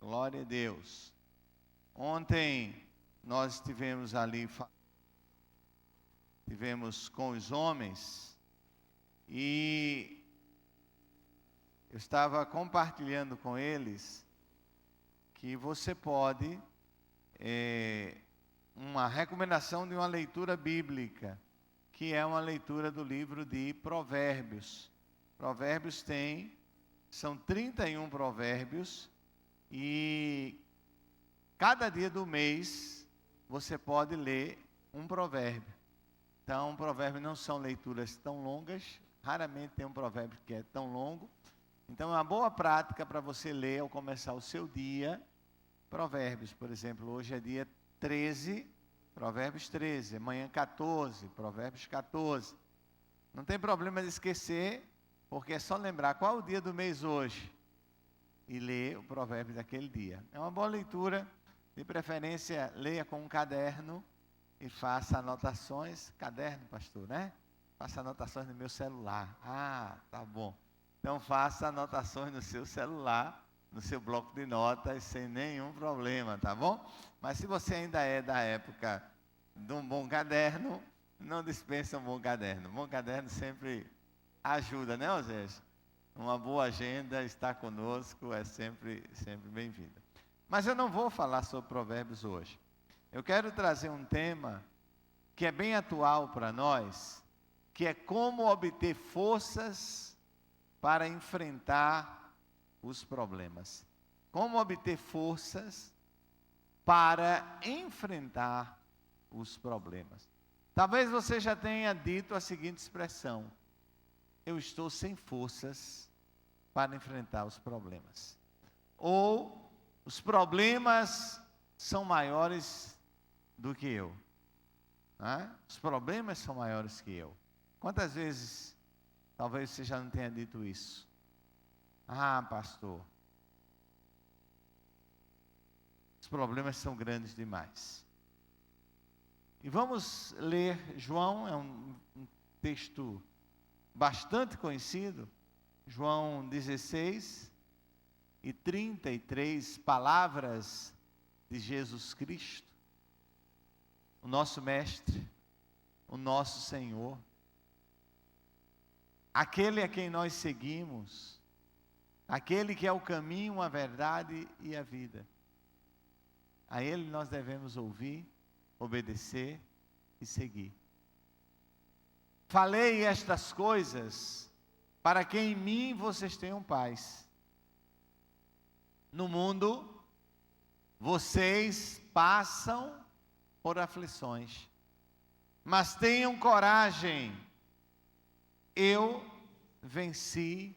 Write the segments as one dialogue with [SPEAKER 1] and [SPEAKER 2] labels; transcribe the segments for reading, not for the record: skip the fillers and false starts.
[SPEAKER 1] Glória a Deus. Ontem nós estivemos ali, tivemos com os homens e eu estava compartilhando com eles que você pode, uma recomendação de uma leitura bíblica, que é uma leitura do livro de Provérbios. Provérbios são 31 provérbios e cada dia do mês você pode ler um provérbio. Então, provérbios não são leituras tão longas, raramente tem um provérbio que é tão longo. Então, é uma boa prática para você ler ao começar o seu dia, provérbios. Por exemplo, hoje é dia 13, provérbios 13, amanhã 14, provérbios 14. Não tem problema de esquecer, porque é só lembrar qual é o dia do mês hoje e ler o provérbio daquele dia. É uma boa leitura, de preferência leia com um caderno e faça anotações. Caderno, pastor, né? Faça anotações no meu celular. Ah, tá bom. Então faça anotações no seu celular, no seu bloco de notas, sem nenhum problema, tá bom? Mas se você ainda é da época de um bom caderno, não dispensa um bom caderno. Um bom caderno sempre ajuda, né, Osés? Uma boa agenda está conosco, é sempre bem-vinda. Mas eu não vou falar sobre provérbios hoje. Eu quero trazer um tema que é bem atual para nós, que é como obter forças para enfrentar os problemas. Como obter forças para enfrentar os problemas. Talvez você já tenha dito a seguinte expressão: eu estou sem forças para enfrentar os problemas. Ou, os problemas são maiores do que eu. Os problemas são maiores que eu. Quantas vezes, talvez você já não tenha dito isso? Ah, pastor, os problemas são grandes demais. E vamos ler João, é um texto bastante conhecido, João 16 e 33, palavras de Jesus Cristo, o nosso Mestre, o nosso Senhor, aquele a quem nós seguimos, aquele que é o caminho, a verdade e a vida. A Ele nós devemos ouvir, obedecer e seguir. Falei estas coisas para que em mim vocês tenham paz. No mundo, vocês passam por aflições, mas tenham coragem, eu venci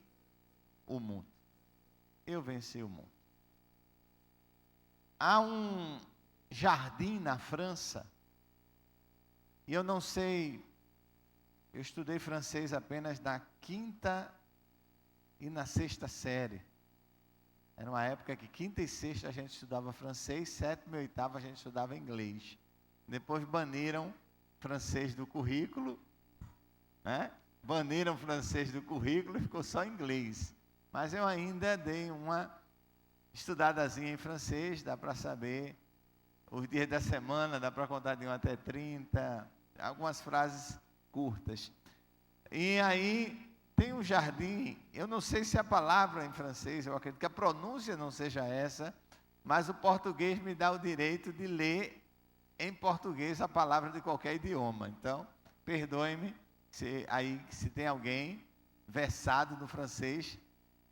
[SPEAKER 1] o mundo. Eu venci o mundo. Há um jardim na França, e eu não sei, eu estudei francês apenas na 5ª e na 6ª série. Era uma época que 5ª e 6ª a gente estudava francês, 7ª e 8ª a gente estudava inglês. Depois baniram francês do currículo, né? Baniram francês do currículo e ficou só inglês. Mas eu ainda dei uma estudadazinha em francês, dá para saber os dias da semana, dá para contar de 1 até 30, algumas frases curtas. E aí tem um jardim, eu não sei se a palavra em francês, eu acredito que a pronúncia não seja essa, mas o português me dá o direito de ler em português a palavra de qualquer idioma. Então, perdoe-me se tem alguém versado no francês,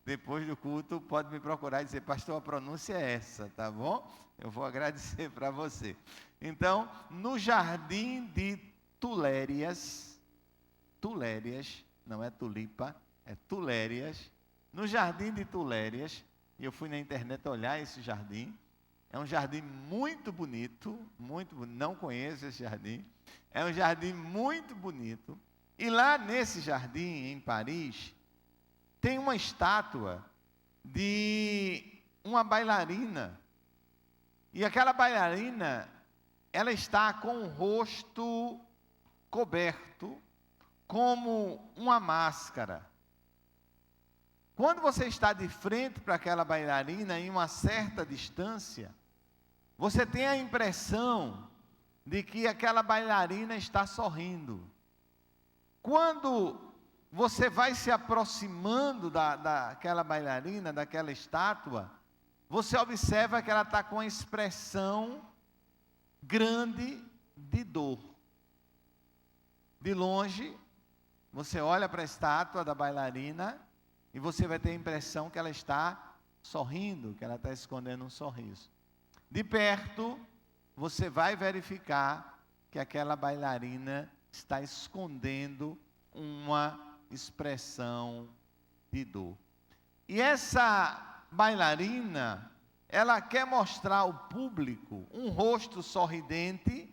[SPEAKER 1] depois do culto pode me procurar e dizer: pastor, a pronúncia é essa, tá bom? Eu vou agradecer para você. Então, no jardim de Tulérias, não é tulipa, é Tulérias, no jardim de Tulérias, e eu fui na internet olhar esse jardim, é um jardim muito bonito, não conheço esse jardim, é um jardim muito bonito, e lá nesse jardim, em Paris, tem uma estátua de uma bailarina, e aquela bailarina, ela está com o rosto coberto, como uma máscara. Quando você está de frente para aquela bailarina em uma certa distância, você tem a impressão de que aquela bailarina está sorrindo. Quando você vai se aproximando daquela bailarina, daquela estátua, você observa que ela está com uma expressão grande de dor. De longe, você olha para a estátua da bailarina e você vai ter a impressão que ela está sorrindo, que ela está escondendo um sorriso. De perto, você vai verificar que aquela bailarina está escondendo uma expressão de dor. E essa bailarina, ela quer mostrar ao público um rosto sorridente,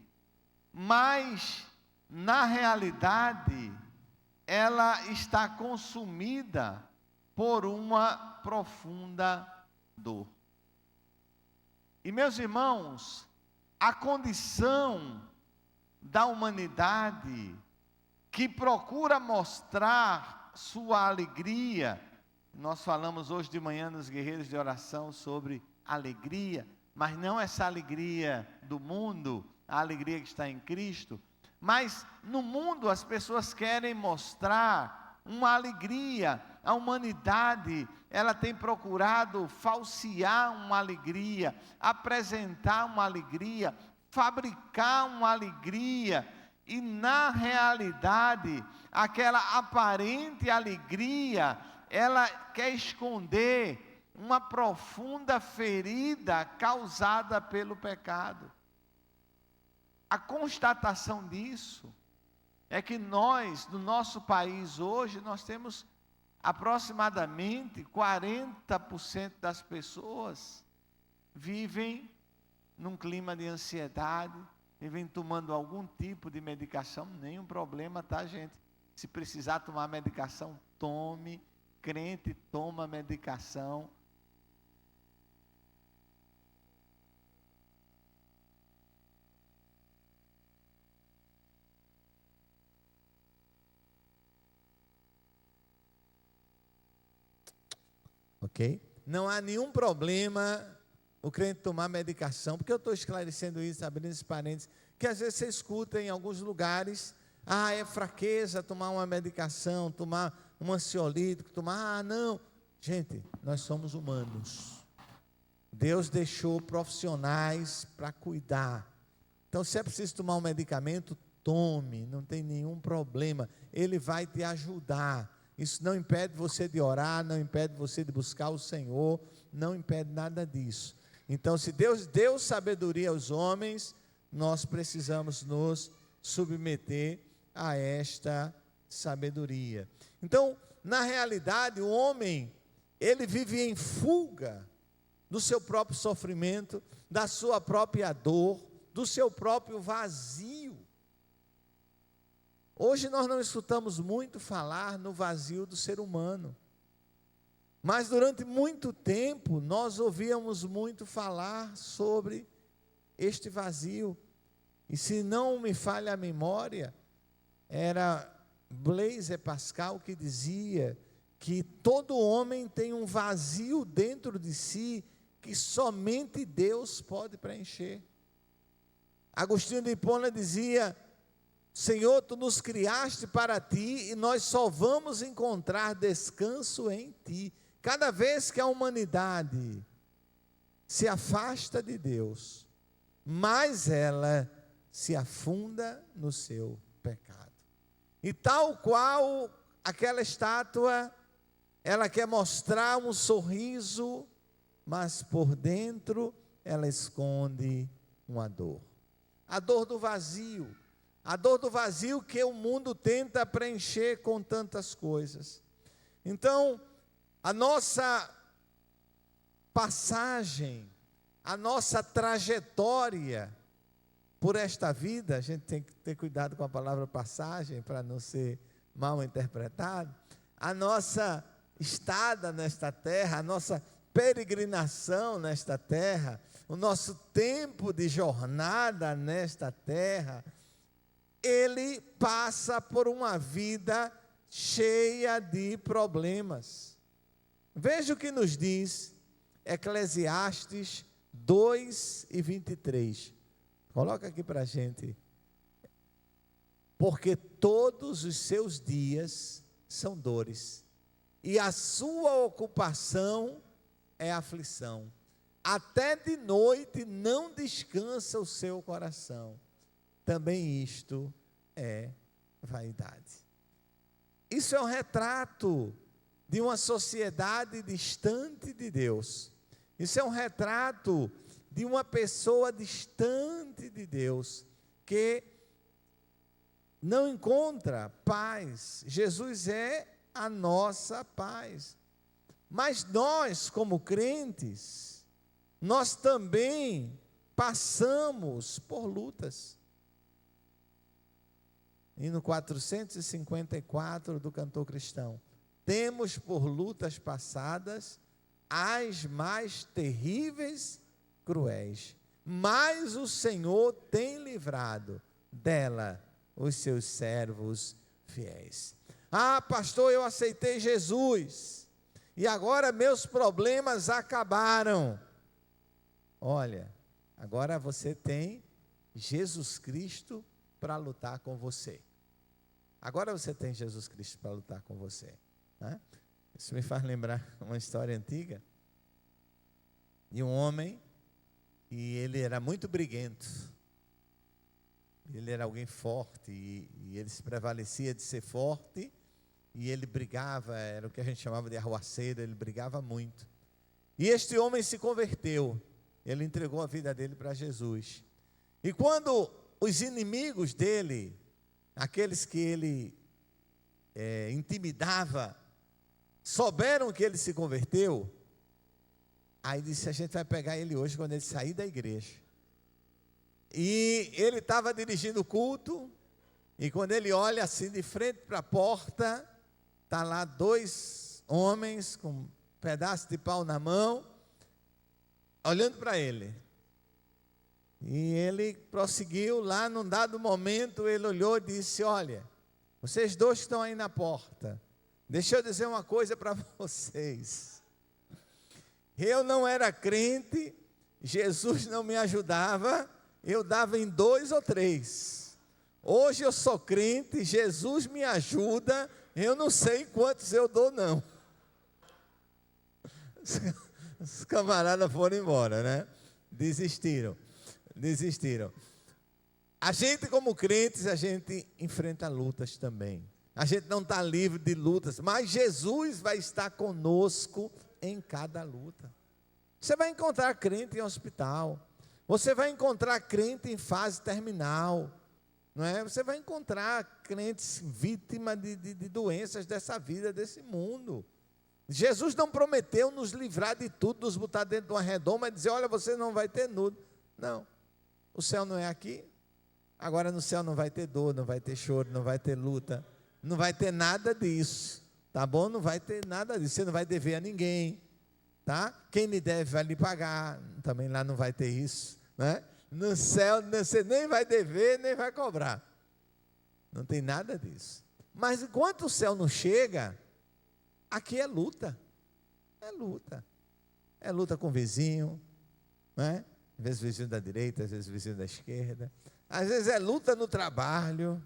[SPEAKER 1] mas, na realidade, ela está consumida por uma profunda dor. E, meus irmãos, a condição da humanidade que procura mostrar sua alegria, nós falamos hoje de manhã nos Guerreiros de Oração sobre alegria, mas não essa alegria do mundo, a alegria que está em Cristo, mas no mundo as pessoas querem mostrar uma alegria. A humanidade, ela tem procurado falsear uma alegria, apresentar uma alegria, fabricar uma alegria, e na realidade, aquela aparente alegria, ela quer esconder uma profunda ferida causada pelo pecado. A constatação disso é que nós, no nosso país hoje, nós temos aproximadamente 40% das pessoas vivem num clima de ansiedade, vivem tomando algum tipo de medicação. Nenhum problema, tá, gente? Se precisar tomar medicação, tome. Crente toma medicação. Ok? Não há nenhum problema o crente tomar medicação, porque eu estou esclarecendo isso, abrindo esse parênteses, que às vezes você escuta em alguns lugares, é fraqueza tomar uma medicação, tomar um ansiolítico, não. Gente, nós somos humanos. Deus deixou profissionais para cuidar. Então, se é preciso tomar um medicamento, tome, não tem nenhum problema. Ele vai te ajudar. Isso não impede você de orar, não impede você de buscar o Senhor, não impede nada disso. Então, se Deus deu sabedoria aos homens, nós precisamos nos submeter a esta sabedoria. Então, na realidade, o homem, ele vive em fuga do seu próprio sofrimento, da sua própria dor, do seu próprio vazio. Hoje nós não escutamos muito falar no vazio do ser humano, mas durante muito tempo nós ouvíamos muito falar sobre este vazio. E se não me falha a memória, era Blaise Pascal que dizia que todo homem tem um vazio dentro de si que somente Deus pode preencher. Agostinho de Hipona dizia: Senhor, Tu nos criaste para Ti e nós só vamos encontrar descanso em Ti. Cada vez que a humanidade se afasta de Deus, mais ela se afunda no seu pecado. E tal qual aquela estátua, ela quer mostrar um sorriso, mas por dentro ela esconde uma dor. A dor do vazio. A dor do vazio que o mundo tenta preencher com tantas coisas. Então, a nossa passagem, a nossa trajetória por esta vida, a gente tem que ter cuidado com a palavra passagem para não ser mal interpretado. A nossa estada nesta terra, a nossa peregrinação nesta terra, o nosso tempo de jornada nesta terra, ele passa por uma vida cheia de problemas.
[SPEAKER 2] Veja o que nos diz Eclesiastes 2:23. Coloca aqui para a gente. Porque todos os seus dias são dores, e a sua ocupação é aflição. Até de noite não descansa o seu coração. Também isto é vaidade. Isso é um retrato de uma sociedade distante de Deus. Isso é um retrato de uma pessoa distante de Deus, que não encontra paz. Jesus é a nossa paz. Mas nós, como crentes, nós também passamos por lutas. Hino 454 do Cantor Cristão. Temos por lutas passadas as mais terríveis, cruéis, mas o Senhor tem livrado dela os seus servos fiéis. Ah, pastor, eu aceitei Jesus e agora meus problemas acabaram. Olha, agora você tem Jesus Cristo para lutar com você. Agora você tem Jesus Cristo para lutar com você, né? Isso me faz lembrar uma história antiga de um homem, e ele era muito briguento. Ele era alguém forte, e ele se prevalecia de ser forte, e ele brigava, era o que a gente chamava de arruaceiro, ele brigava muito. E este homem se converteu, ele entregou a vida dele para Jesus. E quando os inimigos dele, aqueles que ele intimidava, souberam que ele se converteu, aí disse: a gente vai pegar ele hoje quando ele sair da igreja. E ele estava dirigindo o culto, e quando ele olha assim de frente para a porta, está lá 2 homens com um pedaço de pau na mão, olhando para ele. E ele prosseguiu lá. Num dado momento ele olhou e disse: olha, vocês 2 que estão aí na porta, deixa eu dizer uma coisa para vocês. Eu não era crente, Jesus não me ajudava, eu dava em 2 ou 3. Hoje eu sou crente, Jesus me ajuda, eu não sei quantos eu dou não. Os camaradas foram embora, né? Desistiram. A gente, como crentes, a gente enfrenta lutas também. A gente não está livre de lutas, mas Jesus vai estar conosco em cada luta. Você vai encontrar crente em hospital, você vai encontrar crente em fase terminal, não é? Você vai encontrar crentes vítimas de doenças dessa vida, desse mundo. Jesus não prometeu nos livrar de tudo, nos botar dentro de uma redoma e dizer: olha, você não vai ter nudo. Não, o céu não é aqui. Agora no céu não vai ter dor, não vai ter choro, não vai ter luta, não vai ter nada disso, tá bom? Não vai ter nada disso, você não vai dever a ninguém, tá? Quem lhe deve vai lhe pagar, também lá não vai ter isso, né? No céu você nem vai dever, nem vai cobrar, não tem nada disso. Mas enquanto o céu não chega, aqui é luta, é luta com o vizinho, né? Às vezes o vizinho da direita, às vezes o vizinho da esquerda, às vezes é luta no trabalho.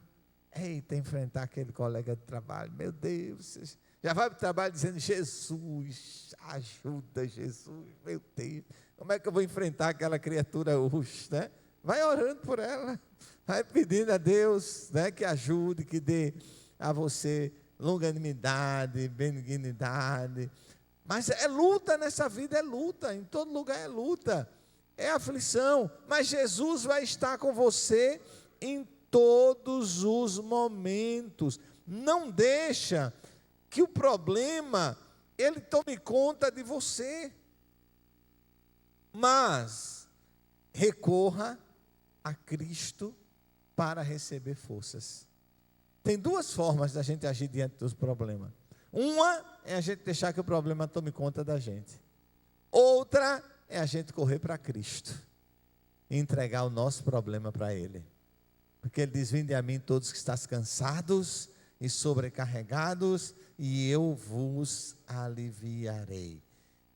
[SPEAKER 2] Eita, enfrentar aquele colega de trabalho, meu Deus, já vai para o trabalho dizendo: Jesus, ajuda, Jesus, meu Deus, como é que eu vou enfrentar aquela criatura hoje, né? Vai orando por ela, vai pedindo a Deus, né, que ajude, que dê a você longanimidade, benignidade. Mas é luta nessa vida, é luta, em todo lugar é luta, é aflição, mas Jesus vai estar com você em todos os momentos. Não deixa que o problema ele tome conta de você, mas recorra a Cristo para receber forças. Tem 2 formas da gente agir diante dos problemas. Uma é a gente deixar que o problema tome conta da gente. Outra é a gente correr para Cristo e entregar o nosso problema para Ele. Porque Ele diz: vinde a mim todos que estás cansados e sobrecarregados, e eu vos aliviarei.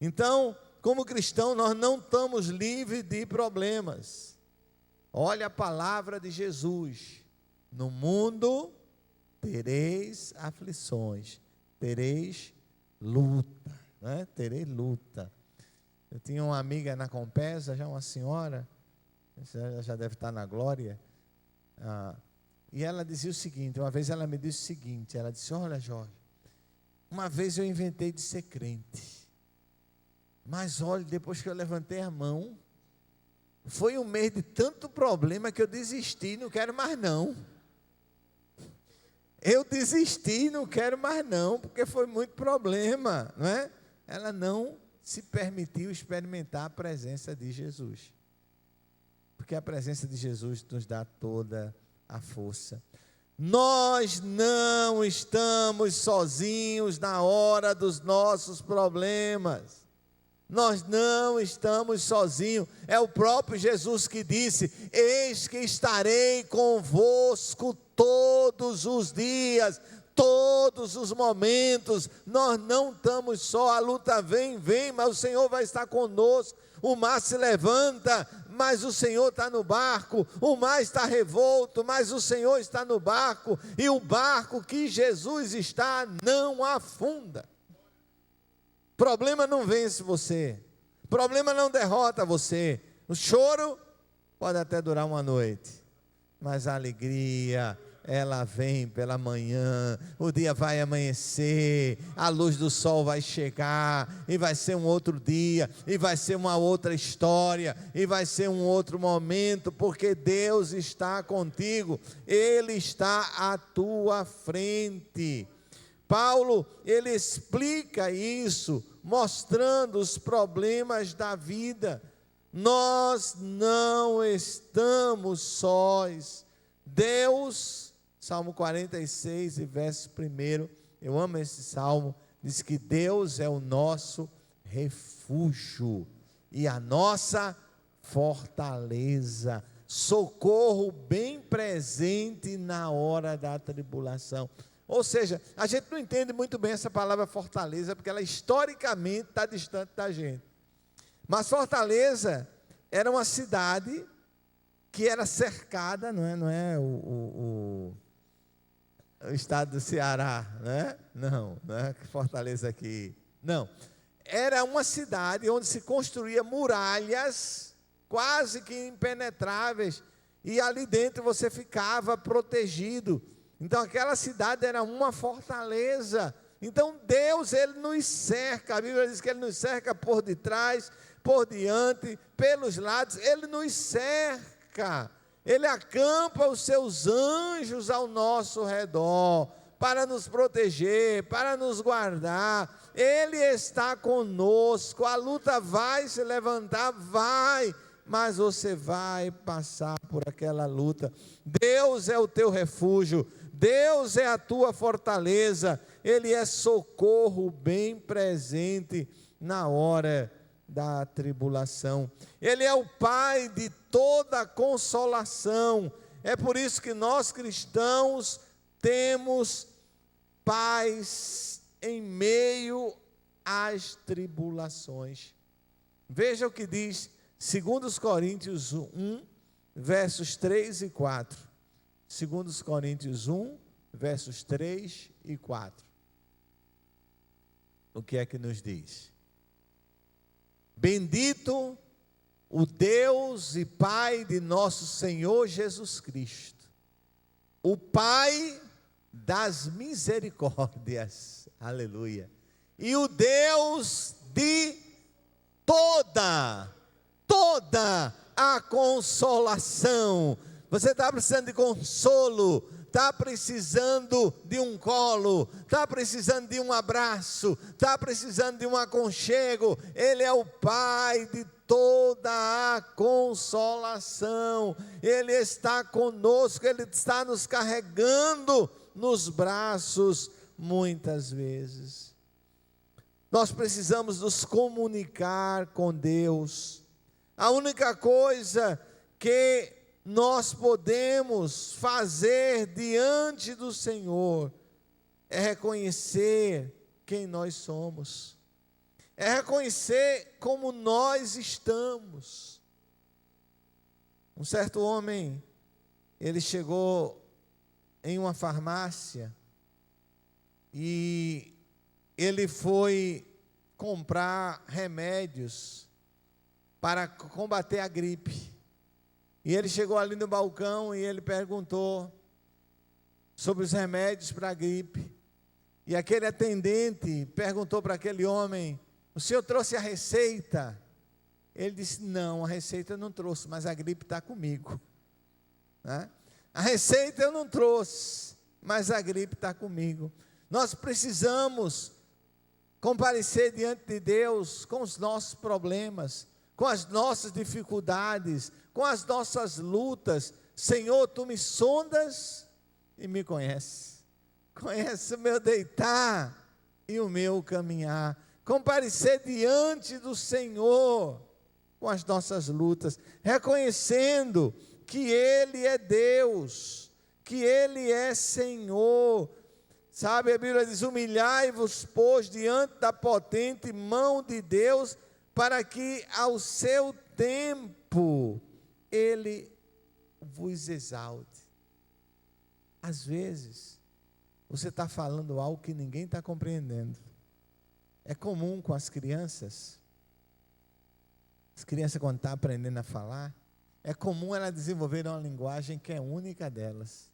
[SPEAKER 2] Então, como cristão, nós não estamos livres de problemas. Olha a palavra de Jesus: no mundo tereis aflições, tereis luta, né? Tereis luta. Eu tinha uma amiga na Compesa, já uma senhora, já deve estar na glória, e ela dizia o seguinte, uma vez ela me disse o seguinte, ela disse: olha, Jorge, uma vez eu inventei de ser crente, mas olha, depois que eu levantei a mão, foi um mês de tanto problema que eu desisti, não quero mais não. Eu desisti, não quero mais não, porque foi muito problema, não é? Ela não se permitiu experimentar a presença de Jesus, porque a presença de Jesus nos dá toda a força. Nós não estamos sozinhos na hora dos nossos problemas. Nós não estamos sozinhos. É o próprio Jesus que disse: eis que estarei convosco todos os dias, todos os momentos. Nós não estamos só, a luta vem, mas o Senhor vai estar conosco. O mar se levanta, mas o Senhor está no barco. O mar está revolto, mas o Senhor está no barco. E o barco que Jesus está não afunda. Problema não vence você, problema não derrota você. O choro pode até durar uma noite, mas a alegria, ela vem pela manhã. O dia vai amanhecer, a luz do sol vai chegar, e vai ser um outro dia, e vai ser uma outra história, e vai ser um outro momento, porque Deus está contigo, Ele está à tua frente. Paulo, ele explica isso, mostrando os problemas da vida. Nós não estamos sós. Deus, Salmo 46 e verso 1, eu amo esse salmo, diz que Deus é o nosso refúgio e a nossa fortaleza, socorro bem presente na hora da tribulação. Ou seja, a gente não entende muito bem essa palavra fortaleza, porque ela historicamente está distante da gente. Mas Fortaleza era uma cidade que era cercada, não é o estado do Ceará, né? Não é Fortaleza aqui, não. Era uma cidade onde se construía muralhas quase que impenetráveis, e ali dentro você ficava protegido. Então aquela cidade era uma fortaleza. Então Deus, Ele nos cerca, a Bíblia diz que Ele nos cerca por detrás, por diante, pelos lados, Ele nos cerca, Ele acampa os seus anjos ao nosso redor, para nos proteger, para nos guardar. Ele está conosco, a luta vai se levantar, vai, mas você vai passar por aquela luta. Deus é o teu refúgio, Deus é a tua fortaleza, Ele é socorro bem presente na hora da tribulação. Ele é o Pai de toda consolação. É por isso que nós cristãos temos paz em meio às tribulações. Veja o que diz 2 Coríntios 1, versos 3 e 4. 2 Coríntios 1, versos 3 e 4. O que é que nos diz? Bendito o Deus e Pai de nosso Senhor Jesus Cristo, o Pai das misericórdias, aleluia, e o Deus de toda a consolação. Você está precisando de consolo, está precisando de um colo, está precisando de um abraço, está precisando de um aconchego. Ele é o Pai de toda a consolação. Ele está conosco, Ele está nos carregando nos braços muitas vezes. Nós precisamos nos comunicar com Deus. A única coisa que nós podemos fazer diante do Senhor é reconhecer quem nós somos, é reconhecer como nós estamos. Um certo homem, ele chegou em uma farmácia e ele foi comprar remédios para combater a gripe. E ele chegou ali no balcão e ele perguntou sobre os remédios para a gripe. E aquele atendente perguntou para aquele homem: o senhor trouxe a receita? Ele disse: não, a receita eu não trouxe, mas a gripe está comigo. Né? A receita eu não trouxe, mas a gripe está comigo. Nós precisamos comparecer diante de Deus com os nossos problemas, com as nossas dificuldades, com as nossas lutas. Senhor, tu me sondas e me conheces. Conhece o meu deitar e o meu caminhar. Comparecer diante do Senhor com as nossas lutas, reconhecendo que Ele é Deus, que Ele é Senhor. Sabe, a Bíblia diz: humilhai-vos, pois, diante da potente mão de Deus, para que ao seu tempo Ele vos exalte. Às vezes, você está falando algo que ninguém está compreendendo. É comum com as crianças. As crianças, quando estão aprendendo a falar, é comum elas desenvolverem uma linguagem que é única delas.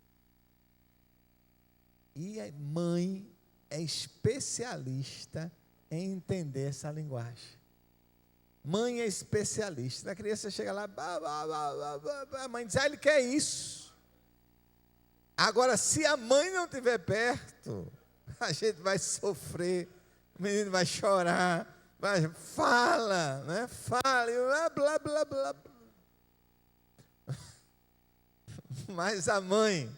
[SPEAKER 2] E a mãe é especialista em entender essa linguagem. Mãe é especialista. A criança chega lá, a mãe diz: ele quer isso. Agora, se a mãe não estiver perto, a gente vai sofrer, o menino vai chorar, fala, né? Fala, e blá, blá, blá. Mas a mãe,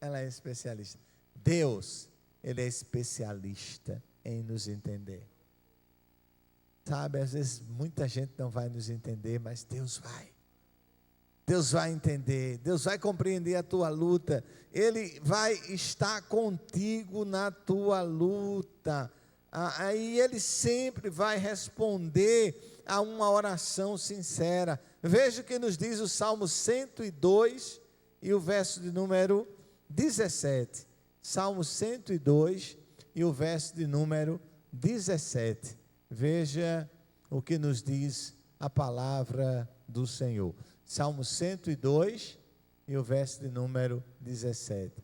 [SPEAKER 2] ela é especialista. Deus, Ele é especialista em nos entender. Sabe, às vezes muita gente não vai nos entender, mas Deus vai. Deus vai entender, Deus vai compreender a tua luta, Ele vai estar contigo na tua luta. Aí Ele sempre vai responder a uma oração sincera. Veja o que nos diz o Salmo 102 e o verso de número 17. Salmo 102 e o verso de número 17. Veja o que nos diz a palavra do Senhor. Salmo 102 e o verso de número 17.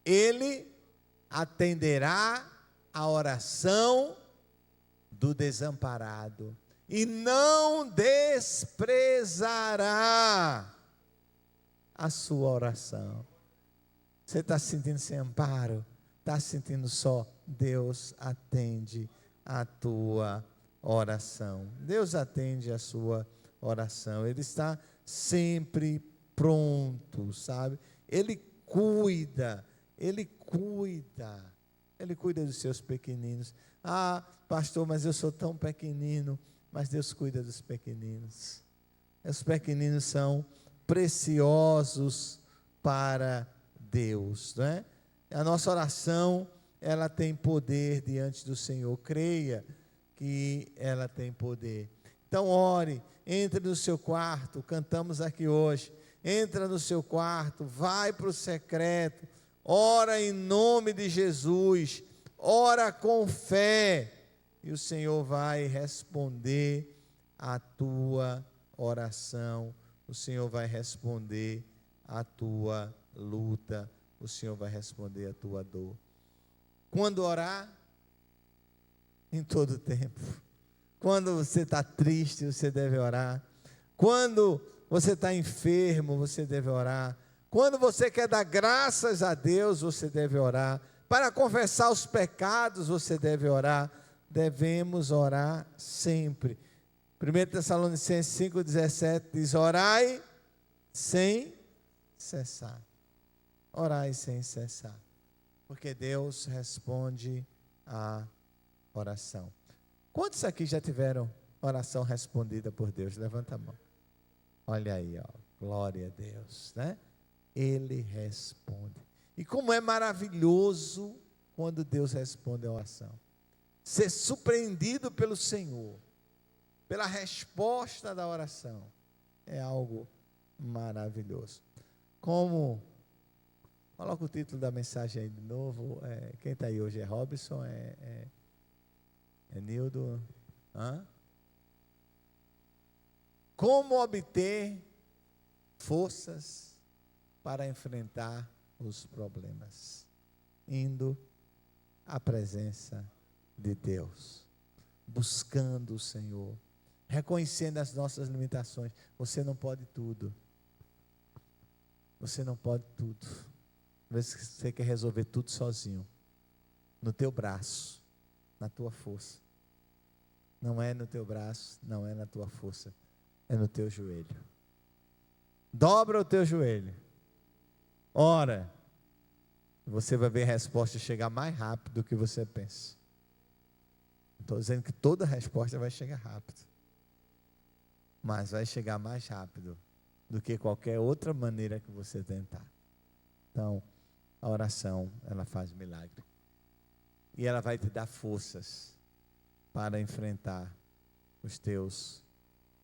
[SPEAKER 2] Ele atenderá a oração do desamparado e não desprezará a sua oração. Você está se sentindo sem amparo? Está se sentindo só? Deus atende a tua oração. Deus atende a sua oração. Ele está sempre pronto, sabe? Ele cuida dos seus pequeninos. Ah, pastor, mas eu sou tão pequenino. Mas Deus cuida dos pequeninos. Os pequeninos são preciosos para Deus, não é? A nossa oração, ela tem poder diante do Senhor. Creia que ela tem poder. Então ore, entre no seu quarto, cantamos aqui hoje. Entra no seu quarto, vai para o secreto, ora em nome de Jesus, ora com fé, e o Senhor vai responder a tua oração, o Senhor vai responder a tua luta, o Senhor vai responder a tua dor. Quando orar? Em todo tempo. Quando você está triste, você deve orar. Quando você está enfermo, você deve orar. Quando você quer dar graças a Deus, você deve orar. Para confessar os pecados, você deve orar. Devemos orar sempre. 1 Tessalonicenses 5,17 diz: orai sem cessar. Orai sem cessar. Porque Deus responde a oração. Quantos aqui já tiveram oração respondida por Deus? Levanta a mão. Olha aí, ó, glória a Deus, né? Ele responde. E como é maravilhoso quando Deus responde a oração. Ser surpreendido pelo Senhor, pela resposta da oração, é algo maravilhoso. Coloca o título da mensagem aí de novo. Quem está aí hoje é Robson, é Nildo. Como obter forças para enfrentar os problemas? Indo à presença de Deus, buscando o Senhor, reconhecendo as nossas limitações. Você não pode tudo. Você não pode tudo. Às vezes você quer resolver tudo sozinho, no teu braço, na tua força. Não é no teu braço, não é na tua força, é no teu joelho. Dobra o teu joelho, ora, você vai ver a resposta chegar mais rápido do que você pensa. Estou dizendo que toda resposta vai chegar rápido, mas vai chegar mais rápido do que qualquer outra maneira que você tentar. Então, a oração, ela faz milagre. E ela vai te dar forças para enfrentar os teus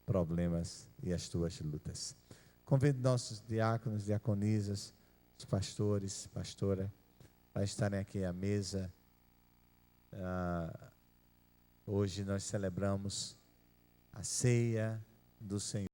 [SPEAKER 2] problemas e as tuas lutas. Convido nossos diáconos, diaconisas, os pastores, pastora, para estarem aqui à mesa. Hoje nós celebramos a ceia do Senhor.